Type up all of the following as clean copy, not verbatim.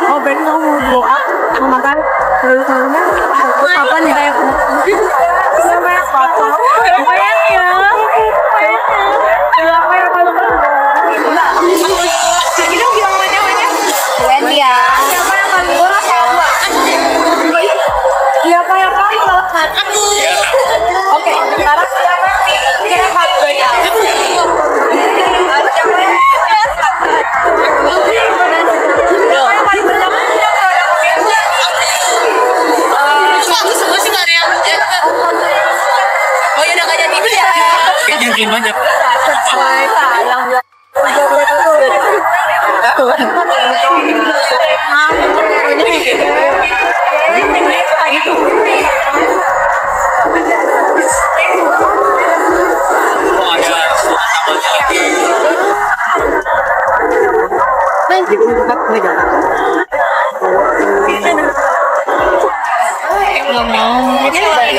Oh, Ben mau doa mau makan telur-telurnya apa nih kayak sama foto pengen ya apa yang paling jadi dong bilang namanya ya siapa yang paling murah siapa yang paling lekat oke sekarang siapa yang paling Yakin banyak.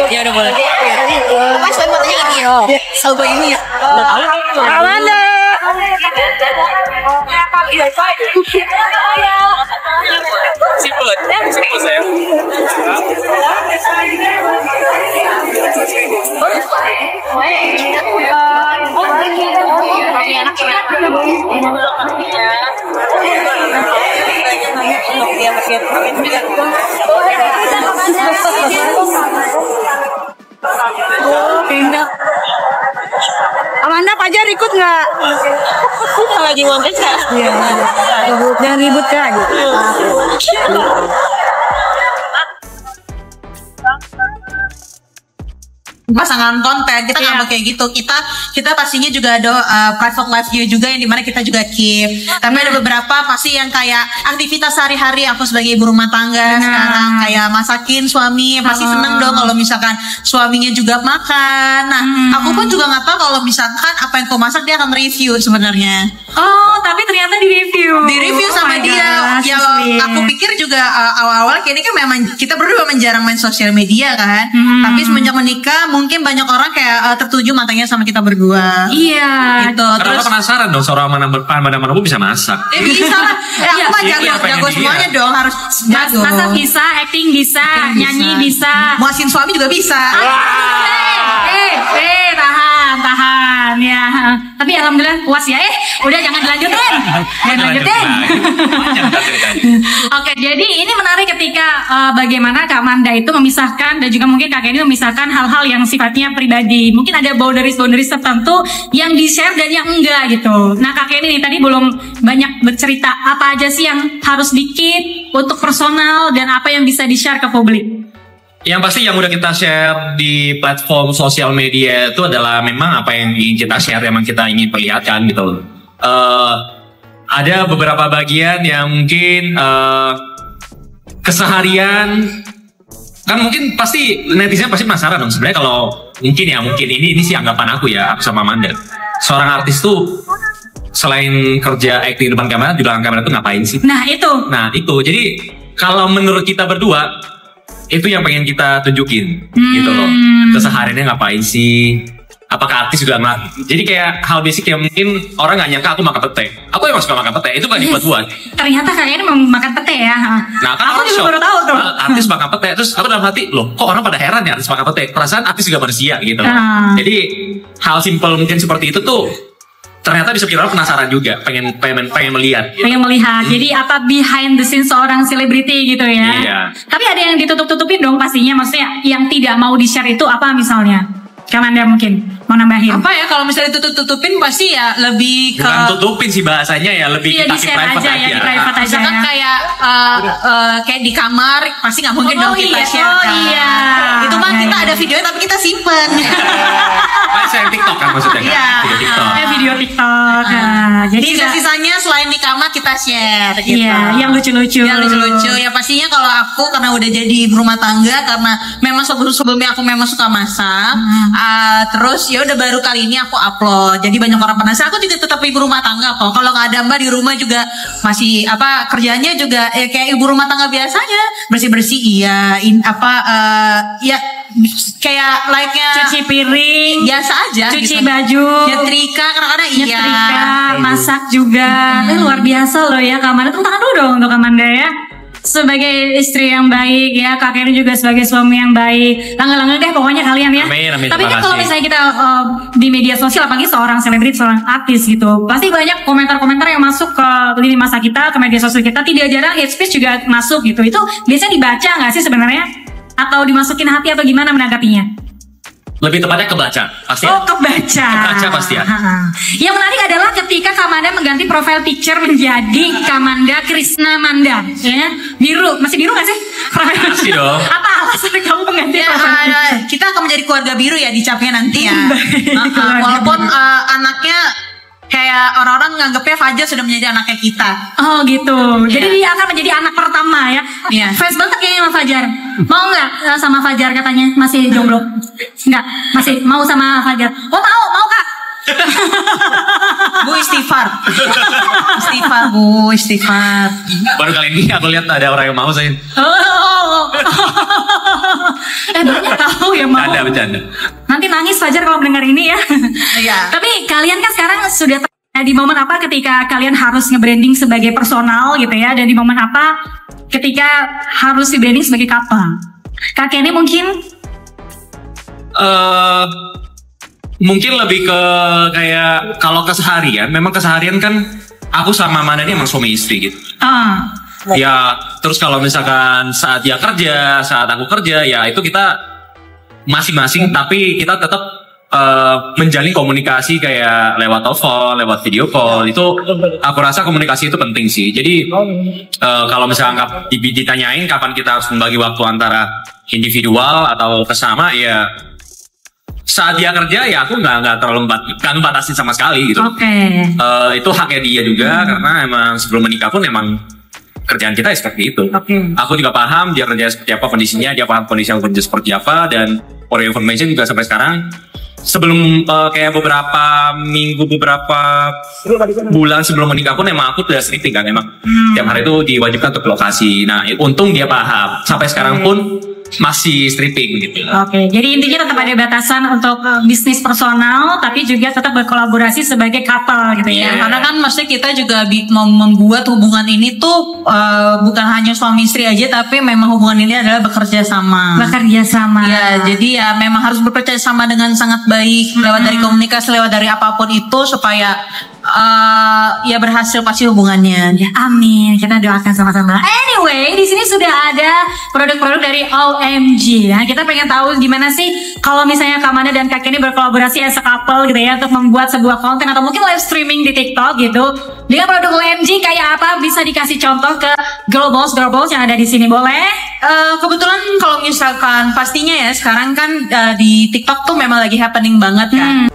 Ya udah boleh. Apa selain matanya ini ya? Salba ini ya. Amanda. Simple saya. Amanda, Fajar ikut nggak? Lagi ngomong kan? Iya. Jangan ribut kan? Pasangan konten kita nggak mau kayak gitu, kita pastinya juga ada private life juga yang dimana kita juga keep, tapi ada beberapa pasti yang kayak aktivitas sehari-hari aku sebagai ibu rumah tangga sekarang kayak masakin suami pasti seneng dong kalau misalkan suaminya juga makan. Nah aku pun juga nggak tahu kalau misalkan apa yang kau masak dia akan review sebenarnya. Oh, tapi ternyata di review sama dia. Ya aku pikir juga awal-awal kayaknya kan memang kita berdua memang jarang main sosial media kan, tapi semenjak menikah mungkin banyak orang kayak tertuju matanya sama kita berdua. Iya. Gitu. Terus penasaran dong seorang mana pun bisa masak. Bisa lah. Aku mah jago semuanya dong, harus jago. Masak bisa, acting bisa, nyanyi bisa. Muasin suami juga bisa. Tahan ya. Tapi alhamdulillah puas ya. Udah jangan dilanjutin. Oke, jadi ini menarik ketika bagaimana Kak Manda itu memisahkan dan juga mungkin Kak Kenny memisahkan hal-hal yang sifatnya pribadi. Mungkin ada boundaries tertentu yang di-share dan yang enggak gitu. Nah, Kak Kenny nih tadi belum banyak bercerita apa aja sih yang harus di-keep untuk personal dan apa yang bisa di-share ke publik. Yang pasti yang udah kita share di platform sosial media itu adalah memang apa yang ingin kita share, memang kita ingin perlihatkan gitu. Ada beberapa bagian yang mungkin keseharian kan mungkin pasti netizen pasti penasaran dong sebenarnya kalau mungkin ini sih anggapan aku ya, aku sama Amanda. Seorang artis tuh selain kerja acting depan kamera, di belakang kamera tuh ngapain sih? Nah itu. Jadi kalau menurut kita berdua itu yang pengen kita tunjukin gitu loh. Kesehariannya ngapain sih? Apakah artis juga nggak? Jadi kayak hal basic yang mungkin orang nggak nyangka aku makan pete. Aku emang suka makan pete, itu kan dibuat-buat. Ternyata kayaknya makan pete ya. Nah kan aku juga baru tahu tuh. Artis makan pete, terus aku dalam hati loh, kok orang pada heran ya artis makan pete? Perasaan artis juga manusia gitu. Jadi hal simple mungkin seperti itu tuh ternyata bisa bikin orang penasaran juga, pengen melihat. Pengen melihat. Jadi apa behind the scene seorang selebriti gitu ya. Iya. Tapi ada yang ditutup-tutupin dong pastinya. Maksudnya yang tidak mau di-share itu apa misalnya? Karena Anda mungkin mau nambahin. Apa ya kalau misalnya tutupin pasti ya lebih ke bukan tutupin sih bahasanya ya, lebih kita private aja. Ya, di private aja. Misalkan kayak di kamar pasti nggak mungkin dong kita share kan. Iya. Itu mah kita ada videonya tapi kita simpen. Saya TikTok kan maksudnya. Iya. Video TikTok. Jadi sisanya selain di kamar kita share gitu. Iya, yang lucu-lucu. Ya pastinya kalau aku karena udah jadi berumah tangga, karena memang sebelumnya aku memang suka masak. Terus ya udah baru kali ini aku upload. Jadi banyak orang penasaran. Aku juga tetap ibu rumah tangga kok. Kalau nggak ada Mbak di rumah juga masih kerjanya juga kayak ibu rumah tangga biasanya, bersih-bersih iya, ya kayak like-nya cuci piring, biasa aja cuci gitu. baju, Nyetrika kadang-kadang iya. masak juga. Luar biasa loh ya Kak Amanda. Tepuk tangan dulu dong untuk Kak Amanda ya. Sebagai istri yang baik ya, Kak Kenny juga sebagai suami yang baik. Langga-langga deh pokoknya kalian ya. Amin, amin. Tapi kan Terima kalau kasih. misalnya kita di media sosial, apalagi seorang selebriti, seorang artis gitu, pasti banyak komentar-komentar yang masuk ke lini masa kita, ke media sosial kita. Tidak jarang hate speech juga masuk gitu. Itu biasanya dibaca nggak sih sebenarnya? Atau dimasukin hati atau gimana menanggapinya? Lebih tepatnya kebaca, pasti. Oh, kebaca. Kebaca pasti ya. Yang menarik adalah ketika Kamanda mengganti profile picture menjadi Kamanda Krisna Manda, ya biru, masih biru nggak sih? Masih dong. Apa alasan kamu mengganti Ya, profile picture? kita akan menjadi keluarga biru ya dicapnya nanti ya. Walaupun anaknya kayak orang-orang nganggepnya Fajar sudah menjadi anaknya kita. Oh gitu. Jadi dia akan menjadi anak pertama ya. Iya. Fans banget kayaknya sama Fajar. Mau nggak sama Fajar katanya? Masih jomblo? Enggak, masih mau sama Fajar. Oh mau Kak. Bu istighfar. Istighfar Bu, istighfar. Baru kali ini aku lihat ada orang yang mau saya. Oh. Banyak tahu ya mau. Bercanda. Nanti nangis Fajar kalau mendengar ini ya. Iya. Tapi kalian kan sekarang sudah di momen apa ketika kalian harus nge-branding sebagai personal gitu ya, dan di momen apa ketika harus di-branding sebagai couple? Kak Kenny mungkin? Mungkin lebih ke kayak kalau keseharian, memang keseharian kan aku sama Amanda ini emang suami istri gitu. Ya, terus kalau misalkan saat dia kerja, saat aku kerja, ya itu kita masing-masing, tapi kita tetap menjalin komunikasi kayak lewat telepon, lewat video call. Itu aku rasa komunikasi itu penting sih. Jadi kalau misalkan ditanyain kapan kita harus membagi waktu antara individual atau bersama, ya saat dia kerja ya aku nggak terlalu batasin sama sekali gitu. Oke. Itu haknya dia juga karena emang sebelum menikah pun emang kerjaan kita ya seperti itu. Aku juga paham dia kerja seperti apa kondisinya, dia paham kondisi yang kerja seperti apa, dan for your information juga sampai sekarang sebelum kayak beberapa bulan sebelum menikah pun emang aku udah stripping kan, emang tiap hari itu diwajibkan untuk lokasi. Nah untung dia paham sampai sekarang pun masih stripping gitu. Oke, jadi intinya tetap ada batasan untuk bisnis personal, tapi juga tetap berkolaborasi sebagai couple gitu ya. Karena kan maksudnya kita juga mau membuat hubungan ini tuh bukan hanya suami istri aja, tapi memang hubungan ini adalah bekerja sama. Bekerja sama. Ya, jadi ya memang harus bekerja sama dengan sangat baik lewat dari komunikasi, lewat dari apapun itu supaya ya berhasil pasti hubungannya. Ya, amin. Kita doakan sama-sama. Anyway, di sini sudah ada produk-produk dari OMG. Nah, kita pengen tahu gimana sih kalau misalnya Kak Amanda dan Kak Kenny berkolaborasi as a couple gitu ya untuk membuat sebuah konten atau mungkin live streaming di TikTok gitu. Dengan produk OMG kayak apa? Bisa dikasih contoh ke girl boss yang ada di sini, boleh? Kebetulan kalau misalkan pastinya ya sekarang kan di TikTok tuh memang lagi happening banget kan.